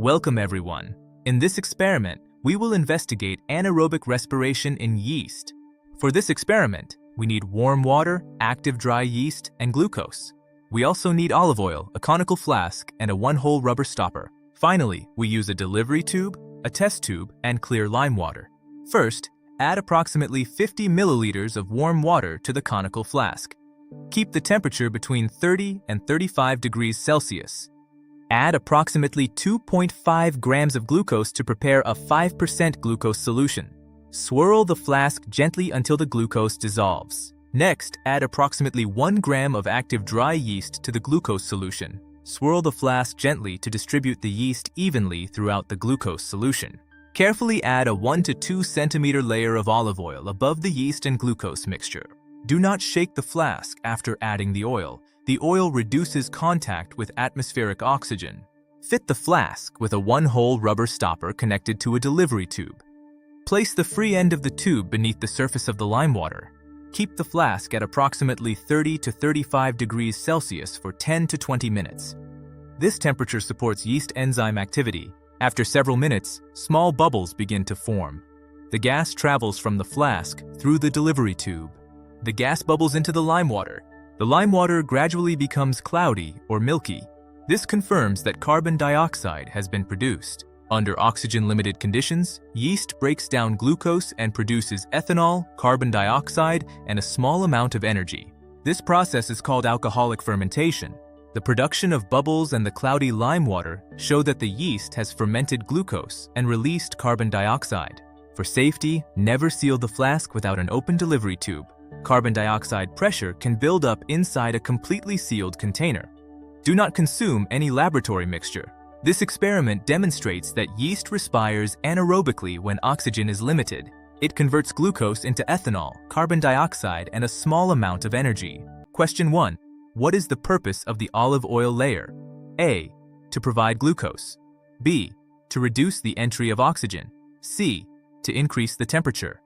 Welcome everyone. In this experiment, we will investigate anaerobic respiration in yeast. For this experiment, we need warm water, active dry yeast, and glucose. We also need olive oil, a conical flask, and a one-hole rubber stopper. Finally, we use a delivery tube, a test tube, and clear lime water. First, add approximately 50 milliliters of warm water to the conical flask. Keep the temperature between 30 and 35 degrees Celsius. Add approximately 2.5 grams of glucose to prepare a 5% glucose solution. Swirl the flask gently until the glucose dissolves. Next, add approximately 1 gram of active dry yeast to the glucose solution. Swirl the flask gently to distribute the yeast evenly throughout the glucose solution. Carefully add a 1 to 2 centimeter layer of olive oil above the yeast and glucose mixture. Do not shake the flask after adding the oil. The oil reduces contact with atmospheric oxygen. Fit the flask with a one-hole rubber stopper connected to a delivery tube. Place the free end of the tube beneath the surface of the lime water. Keep the flask at approximately 30 to 35 degrees Celsius for 10 to 20 minutes. This temperature supports yeast enzyme activity. After several minutes, small bubbles begin to form. The gas travels from the flask through the delivery tube. The gas bubbles into the lime water. The lime water gradually becomes cloudy or milky. This confirms that carbon dioxide has been produced. Under oxygen-limited conditions, yeast breaks down glucose and produces ethanol, carbon dioxide, and a small amount of energy. This process is called alcoholic fermentation. The production of bubbles and the cloudy lime water show that the yeast has fermented glucose and released carbon dioxide. For safety, never seal the flask without an open delivery tube. Carbon dioxide pressure can build up inside a completely sealed container. Do not consume any laboratory mixture. This experiment demonstrates that yeast respires anaerobically when oxygen is limited. It converts glucose into ethanol, carbon dioxide, and a small amount of energy. Question 1. What is the purpose of the olive oil layer? A. To provide glucose. B. To reduce the entry of oxygen. C. To increase the temperature.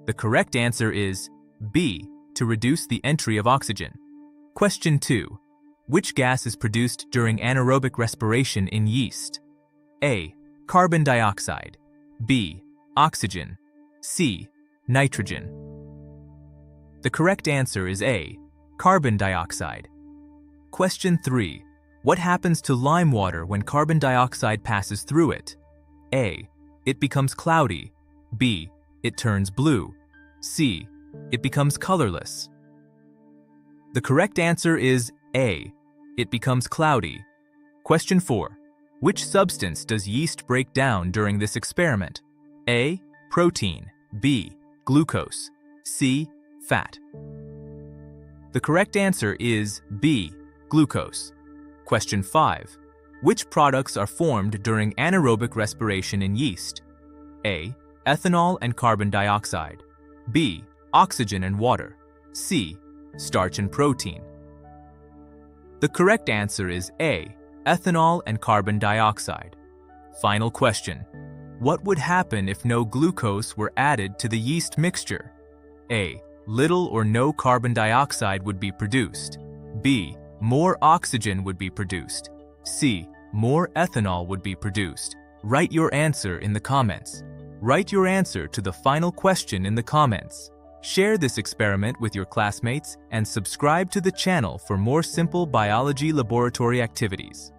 The correct answer is B. To reduce the entry of oxygen. Question 2. Which gas is produced during anaerobic respiration in yeast? A. Carbon dioxide. B. Oxygen. C. Nitrogen. The correct answer is A. Carbon dioxide. Question 3. What happens to lime water when carbon dioxide passes through it? A. It becomes cloudy. B. It turns blue. C. It becomes colorless. The correct answer is A. It becomes cloudy. Question 4. Which substance does yeast break down during this experiment? A. Protein. B. Glucose. C. Fat. The correct answer is B. Glucose. Question 5. Which products are formed during anaerobic respiration in yeast? A. Ethanol and carbon dioxide. B. Oxygen and water. C. Starch and protein. The correct answer is A. Ethanol and carbon dioxide. Final question. What would happen if no glucose were added to the yeast mixture? A. Little or no carbon dioxide would be produced. B. More oxygen would be produced. C. More ethanol would be produced. Write your answer in the comments. Write your answer to the final question in the comments. Share this experiment with your classmates and subscribe to the channel for more simple biology laboratory activities.